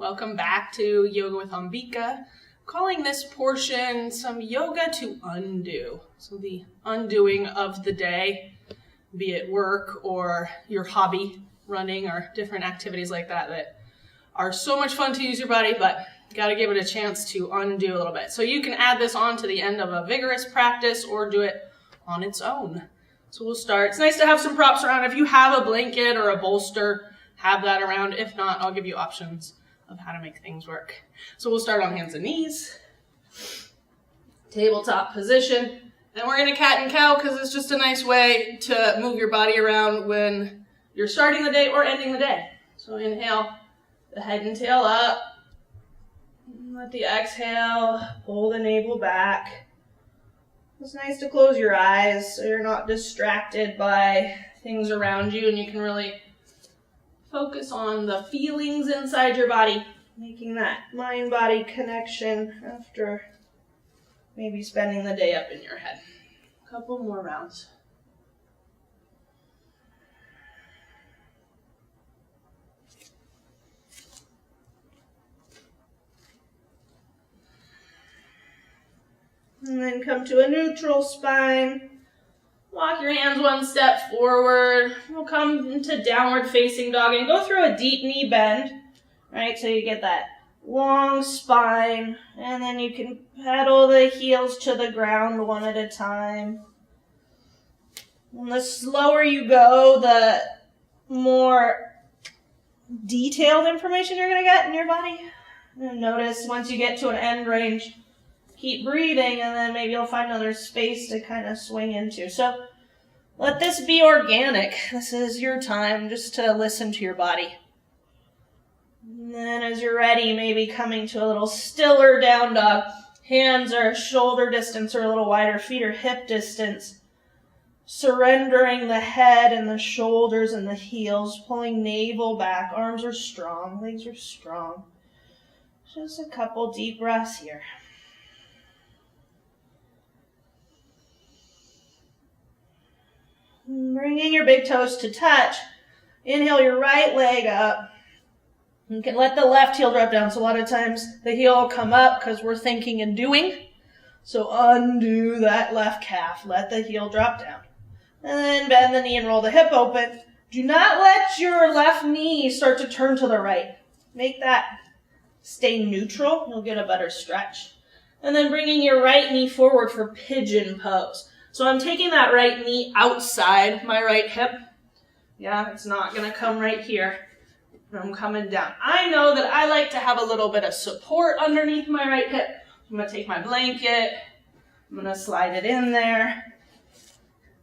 Welcome back to Yoga with Ambika. Calling this portion some yoga to undo. So the undoing of the day, be it work or your hobby, running or different activities like that are so much fun to use your body, but you got to give it a chance to undo a little bit. So you can add this on to the end of a vigorous practice or do it on its own. So we'll start. It's nice to have some props around. If you have a blanket or a bolster, have that around. If not, I'll give you options of how to make things work. So we'll start on hands and knees. Tabletop position. And we're in a cat and cow because it's just a nice way to move your body around when you're starting the day or ending the day. So inhale, the head and tail up. Let the exhale pull the navel back. It's nice to close your eyes so you're not distracted by things around you and you can really focus on the feelings inside your body, making that mind-body connection after maybe spending the day up in your head. A couple more rounds. And then come to a neutral spine. Walk your hands one step forward. We'll come into downward facing dog and go through a deep knee bend, right? So you get that long spine, and then you can pedal the heels to the ground one at a time. And the slower you go, the more detailed information you're going to get in your body. And notice once you get to an end range, keep breathing, and then maybe you'll find another space to kind of swing into. So let this be organic. This is your time just to listen to your body. And then as you're ready, maybe coming to a little stiller down dog. Hands are shoulder distance or a little wider. Feet are hip distance. Surrendering the head and the shoulders and the heels. Pulling navel back. Arms are strong. Legs are strong. Just a couple deep breaths here. Bringing your big toes to touch. Inhale your right leg up. You can let the left heel drop down. So a lot of times the heel will come up because we're thinking and doing. So undo that left calf. Let the heel drop down. And then bend the knee and roll the hip open. Do not let your left knee start to turn to the right. Make that stay neutral. You'll get a better stretch. And then bringing your right knee forward for pigeon pose. So I'm taking that right knee outside my right hip. Yeah, it's not going to come right here. I'm coming down. I know that I like to have a little bit of support underneath my right hip. I'm going to take my blanket. I'm going to slide it in there.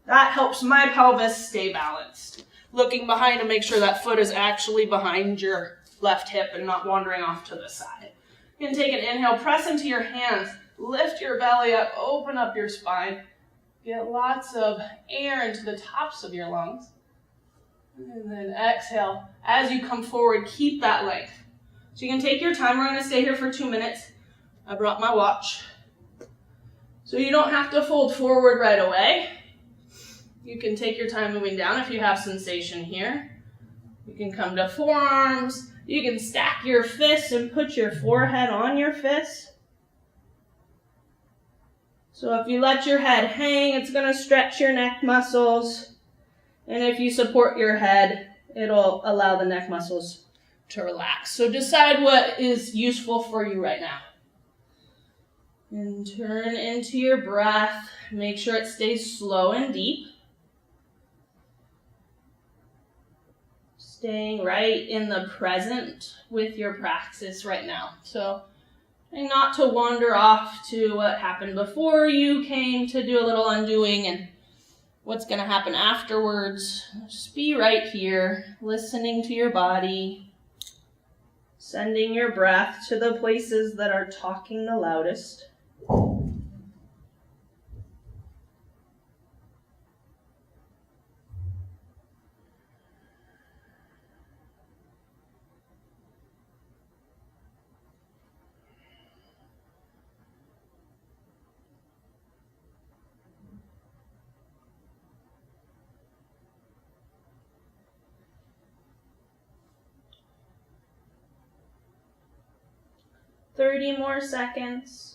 That helps my pelvis stay balanced. Looking behind to make sure that foot is actually behind your left hip and not wandering off to the side. You can take an inhale, press into your hands, lift your belly up, open up your spine. Get lots of air into the tops of your lungs. And then exhale. As you come forward, keep that length. So you can take your time. We're going to stay here for 2 minutes. I brought my watch. So you don't have to fold forward right away. You can take your time moving down if you have sensation here. You can come to forearms. You can stack your fists and put your forehead on your fists. So if you let your head hang, it's going to stretch your neck muscles. And if you support your head, it'll allow the neck muscles to relax. So decide what is useful for you right now. And turn into your breath. Make sure it stays slow and deep. Staying right in the present with your practice right now. So and not to wander off to what happened before you came to do a little undoing and what's going to happen afterwards. Just be right here, listening to your body, sending your breath to the places that are talking the loudest. 30 more seconds.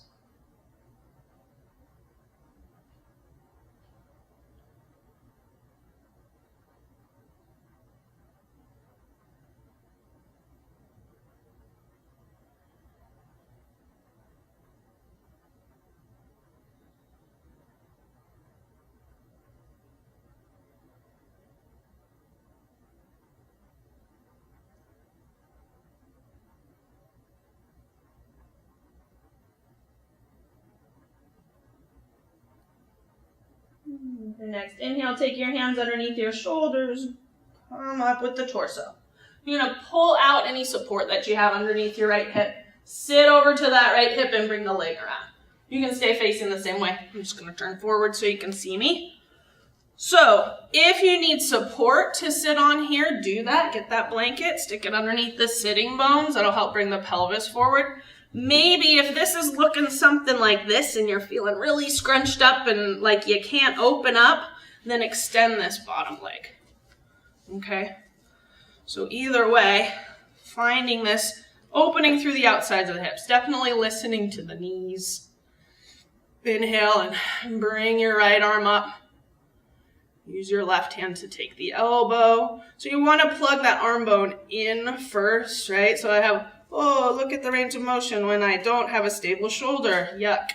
Next inhale, take your hands underneath your shoulders, come up with the torso. You're going to pull out any support that you have underneath your right hip. Sit over to that right hip and bring the leg around. You can stay facing the same way. I'm just going to turn forward so you can see me. So if you need support to sit on here, do that. Get that blanket, stick it underneath the sitting bones. That'll help bring the pelvis forward. Maybe if this is looking something like this and you're feeling really scrunched up and like you can't open up, then extend this bottom leg. Okay? So either way, finding this opening through the outsides of the hips. Definitely listening to the knees. Inhale and bring your right arm up. Use your left hand to take the elbow. So you want to plug that arm bone in first, right? So I have, oh, look at the range of motion when I don't have a stable shoulder. Yuck.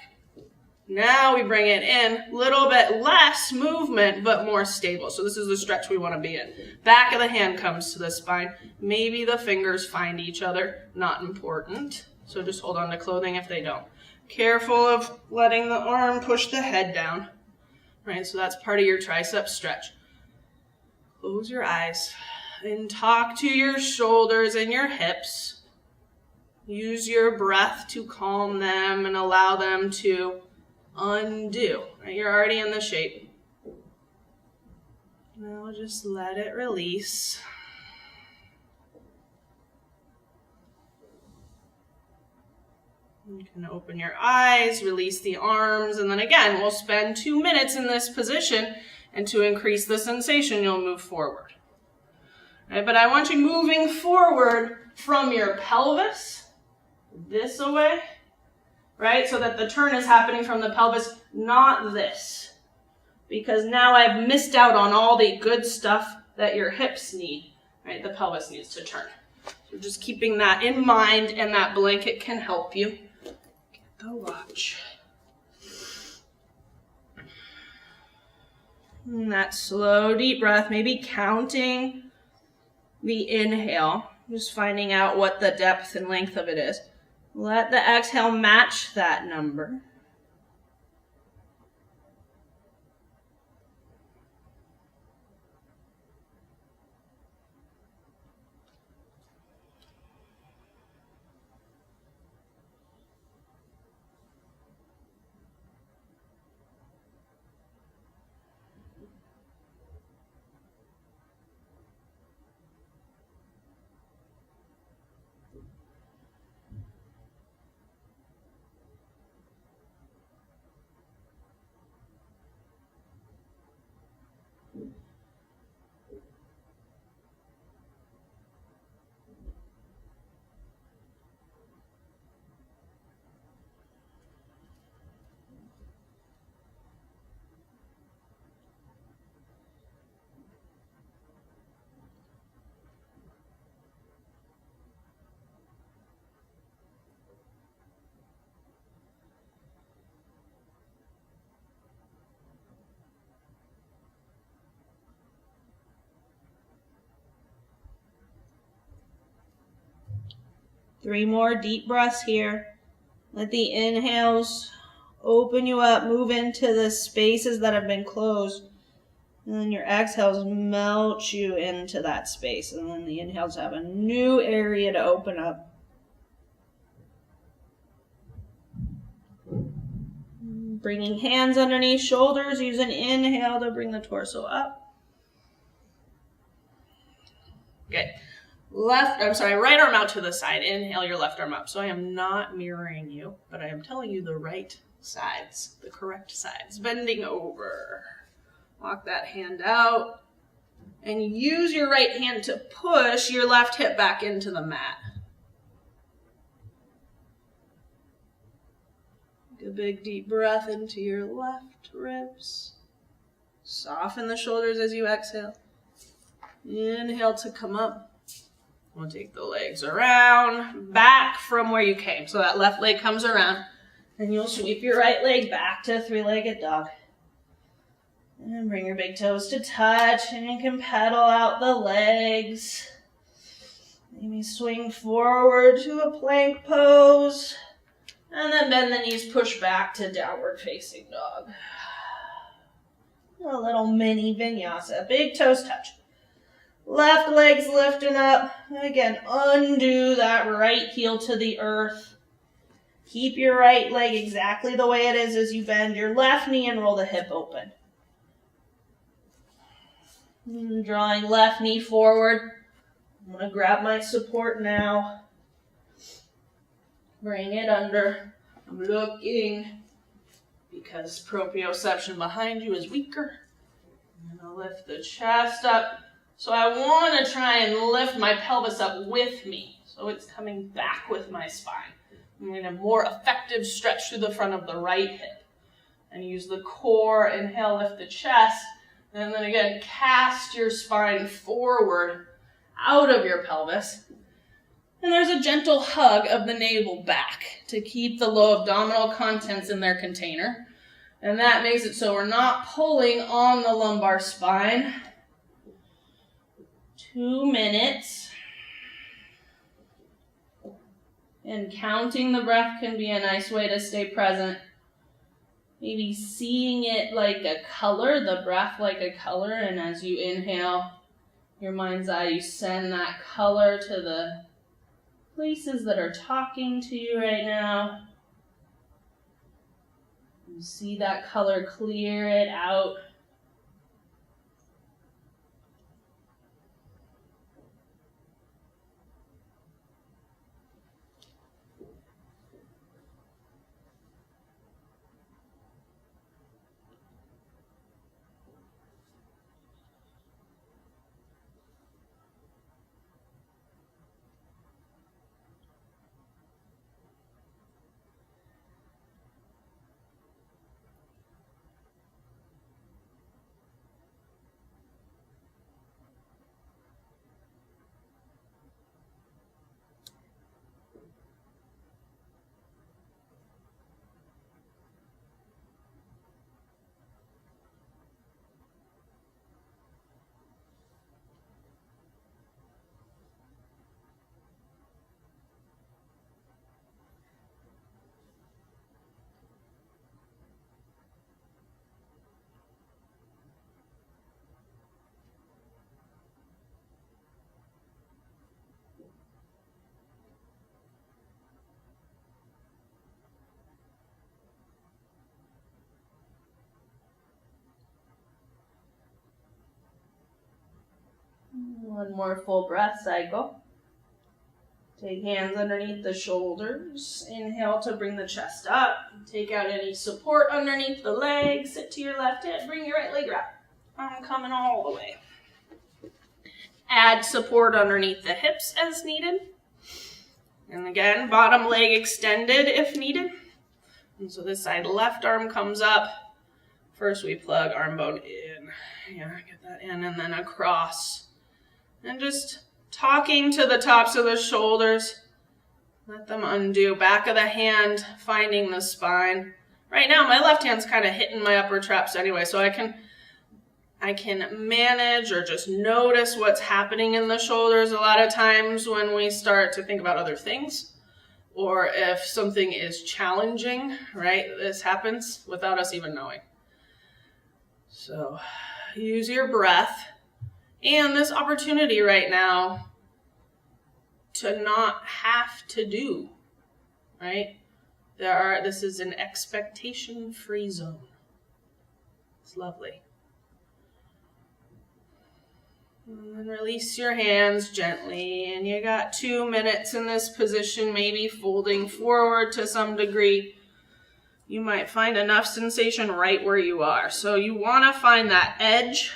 Now we bring it in, a little bit less movement, but more stable. So this is the stretch we want to be in. Back of the hand comes to the spine. Maybe the fingers find each other. Not important. So just hold on to clothing if they don't. Careful of letting the arm push the head down. Right, so that's part of your tricep stretch. Close your eyes and talk to your shoulders and your hips. Use your breath to calm them and allow them to undo. Right, you're already in the shape. Now just let it release. You can open your eyes, release the arms, and then again, we'll spend 2 minutes in this position, and to increase the sensation, you'll move forward. Right, but I want you moving forward from your pelvis, this away, right? So that the turn is happening from the pelvis, not this. Because now I've missed out on all the good stuff that your hips need, right? The pelvis needs to turn. So just keeping that in mind, and that blanket can help you. The watch. And that slow, deep breath, maybe counting the inhale, just finding out what the depth and length of it is. Let the exhale match that number. Three more deep breaths here. Let the inhales open you up, move into the spaces that have been closed. And then your exhales melt you into that space. And then the inhales have a new area to open up. Bringing hands underneath shoulders. Use an inhale to bring the torso up. Good. Right arm out to the side. Inhale your left arm up. So I am not mirroring you, but I am telling you the right sides, the correct sides. Bending over. Walk that hand out. And use your right hand to push your left hip back into the mat. Take a big deep breath into your left ribs. Soften the shoulders as you exhale. Inhale to come up. We'll take the legs around, back from where you came. So that left leg comes around, and you'll sweep your right leg back to three-legged dog. And bring your big toes to touch, and you can pedal out the legs. Maybe swing forward to a plank pose, and then bend the knees, push back to downward facing dog. A little mini vinyasa, big toes touch. Left leg's lifting up. Again, undo that right heel to the earth. Keep your right leg exactly the way it is as you bend your left knee and roll the hip open. Drawing left knee forward. I'm going to grab my support now. Bring it under. I'm looking because proprioception behind you is weaker. I'm going to lift the chest up. So I want to try and lift my pelvis up with me. So it's coming back with my spine. I'm going to more effective stretch through the front of the right hip. And use the core, inhale, lift the chest. And then again, cast your spine forward out of your pelvis. And there's a gentle hug of the navel back to keep the low abdominal contents in their container. And that makes it so we're not pulling on the lumbar spine. 2 minutes. And counting the breath can be a nice way to stay present. Maybe seeing it like a color, the breath like a color, and as you inhale, your mind's eye, you send that color to the places that are talking to you right now. You see that color, clear it out. One more full breath cycle. Take hands underneath the shoulders. Inhale to bring the chest up. Take out any support underneath the legs. Sit to your left hip. Bring your right leg up. I'm coming all the way. Add support underneath the hips as needed. And again, bottom leg extended if needed. And so this side left arm comes up. First we plug arm bone in. Yeah, get that in and then across. And just talking to the tops of the shoulders. Let them undo. Back of the hand, finding the spine. Right now, my left hand's kind of hitting my upper traps anyway, so I can manage or just notice what's happening in the shoulders a lot of times when we start to think about other things. Or if something is challenging, right? This happens without us even knowing. So use your breath. And this opportunity right now to not have to do, right? This is an expectation-free zone. It's lovely. And then release your hands gently. And you got 2 minutes in this position, maybe folding forward to some degree. You might find enough sensation right where you are. So you want to find that edge.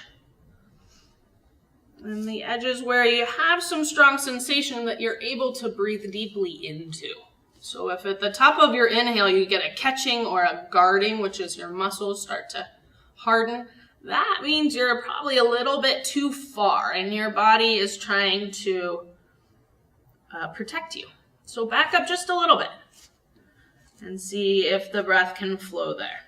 And the edges where you have some strong sensation that you're able to breathe deeply into. So if at the top of your inhale you get a catching or a guarding, which is your muscles start to harden, that means you're probably a little bit too far and your body is trying to protect you. So back up just a little bit and see if the breath can flow there.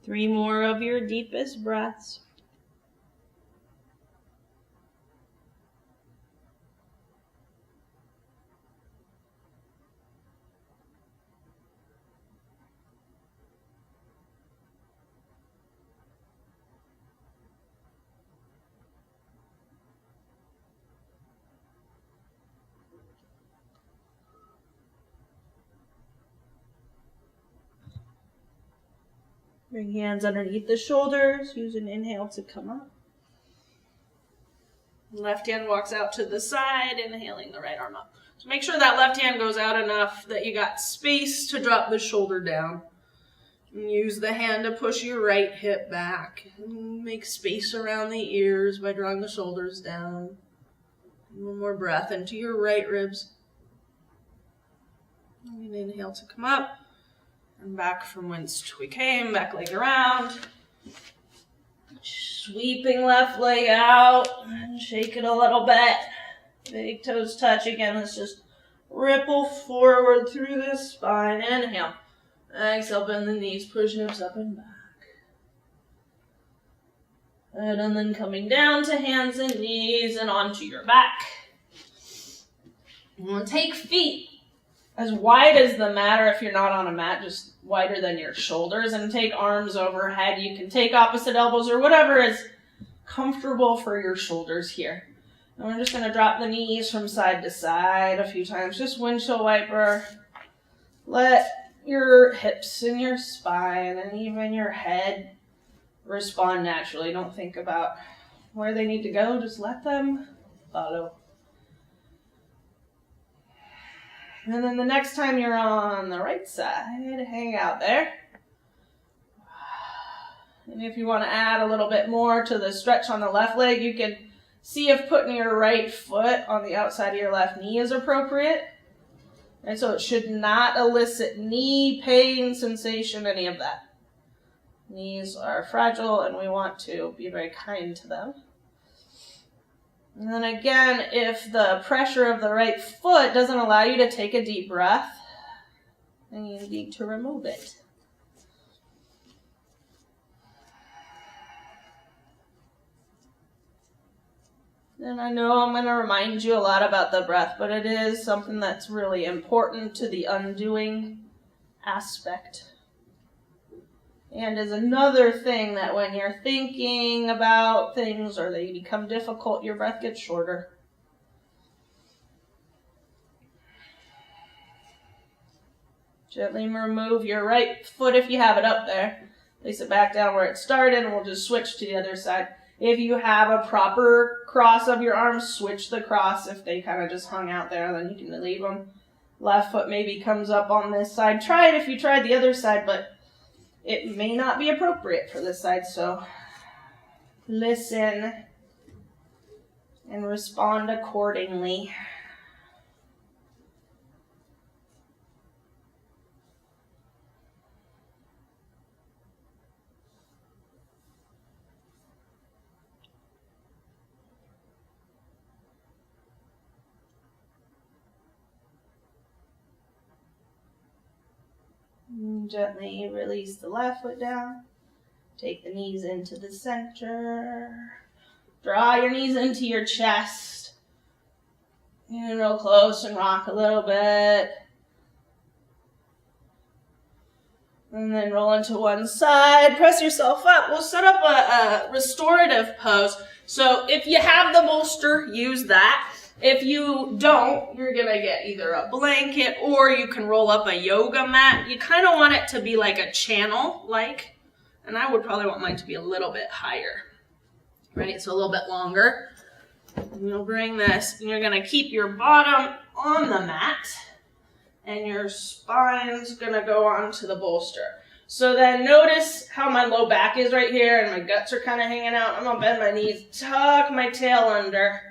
Three more of your deepest breaths. Bring hands underneath the shoulders. Use an inhale to come up. Left hand walks out to the side, inhaling the right arm up. So make sure that left hand goes out enough that you got space to drop the shoulder down. And use the hand to push your right hip back. And make space around the ears by drawing the shoulders down. One more breath into your right ribs. And inhale to come up. And back from whence we came, back leg around. Sweeping left leg out and shake it a little bit. Big toes touch again. Let's just ripple forward through the spine. Inhale. Exhale, bend the knees, push hips up and back. And then coming down to hands and knees and onto your back. And we'll take feet as wide as the mat, or if you're not on a mat, just wider than your shoulders, and take arms overhead. You can take opposite elbows or whatever is comfortable for your shoulders here. And we're just going to drop the knees from side to side a few times. Just windshield wiper. Let your hips and your spine and even your head respond naturally. Don't think about where they need to go. Just let them follow. And then the next time you're on the right side, hang out there. And if you want to add a little bit more to the stretch on the left leg, you can see if putting your right foot on the outside of your left knee is appropriate. And so it should not elicit knee pain, sensation, any of that. Knees are fragile and we want to be very kind to them. And then again, if the pressure of the right foot doesn't allow you to take a deep breath, then you need to remove it. And I know I'm going to remind you a lot about the breath, but it is something that's really important to the undoing aspect. And is another thing that when you're thinking about things or they become difficult, your breath gets shorter. Gently remove your right foot if you have it up there. Place it back down where it started and we'll just switch to the other side. If you have a proper cross of your arms, switch the cross. If they kind of just hung out there, then you can leave them. Left foot maybe comes up on this side. Try it if you tried the other side, but it may not be appropriate for this side, so listen and respond accordingly. Gently release the left foot down. Take the knees into the center. Draw your knees into your chest. And real close and rock a little bit. And then roll into one side. Press yourself up. We'll set up a restorative pose. So if you have the bolster, use that. If you don't, you're going to get either a blanket or you can roll up a yoga mat. You kind of want it to be like a channel, and I would probably want mine to be a little bit higher, right? So a little bit longer. And you'll bring this, and you're going to keep your bottom on the mat, and your spine's going to go onto the bolster. So then notice how my low back is right here, and my guts are kind of hanging out. I'm going to bend my knees, tuck my tail under,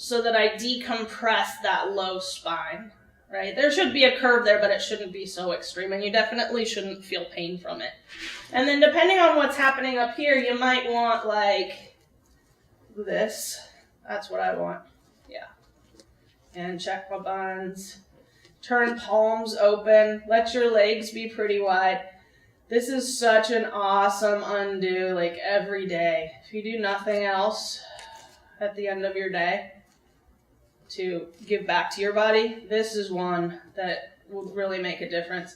so that I decompress that low spine, right? There should be a curve there, but it shouldn't be so extreme, and you definitely shouldn't feel pain from it. And then depending on what's happening up here, you might want like this. That's what I want, yeah. And check my buns. Turn palms open. Let your legs be pretty wide. This is such an awesome undo, like every day. If you do nothing else at the end of your day, to give back to your body, this is one that will really make a difference.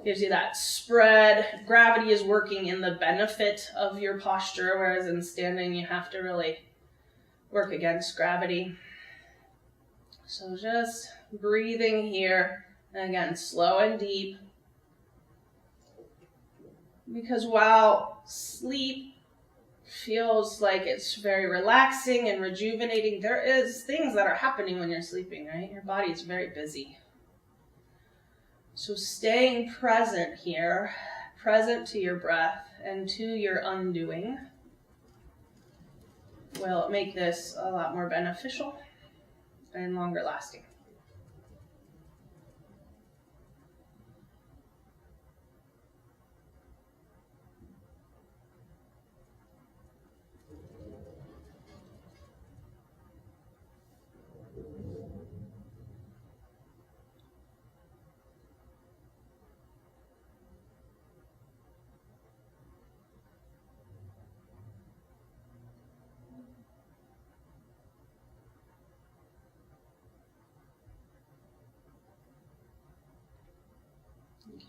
Gives you that spread. Gravity is working in the benefit of your posture, whereas in standing you have to really work against gravity. So just breathing here, and again, slow and deep. Because while sleep feels like it's very relaxing and rejuvenating, there is things that are happening when you're sleeping, right? Your body is very busy. So staying present here, present to your breath and to your undoing, will make this a lot more beneficial and longer lasting.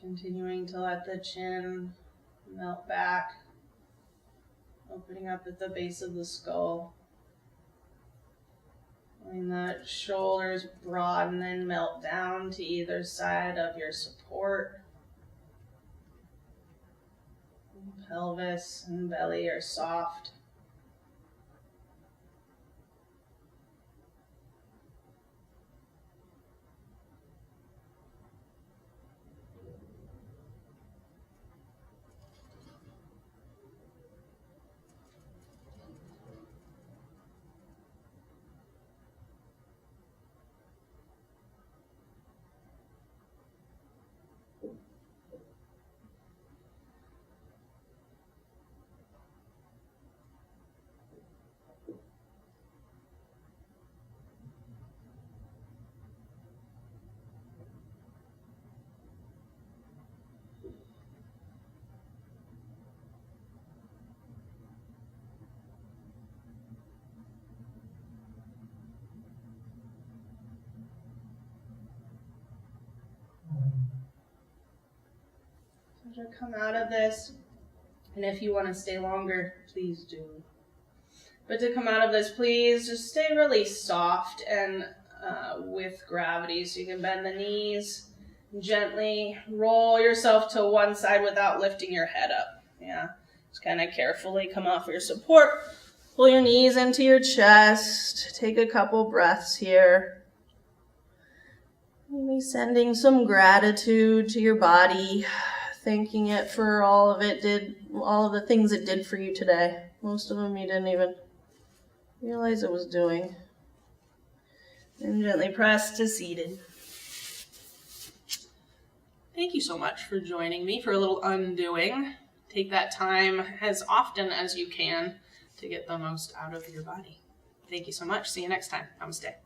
Continuing to let the chin melt back, opening up at the base of the skull. Letting the shoulders broaden and melt down to either side of your support. Pelvis and belly are soft. To come out of this, and if you want to stay longer, please do. But to come out of this, please just stay really soft and with gravity. So you can bend the knees, gently roll yourself to one side without lifting your head up. Yeah, just kind of carefully come off your support. Pull your knees into your chest. Take a couple breaths here. Maybe sending some gratitude to your body. Thanking it for all of the things it did for you today. Most of them you didn't even realize it was doing. And gently press to seated. Thank you so much for joining me for a little undoing. Take that time as often as you can to get the most out of your body. Thank you so much. See you next time. Namaste.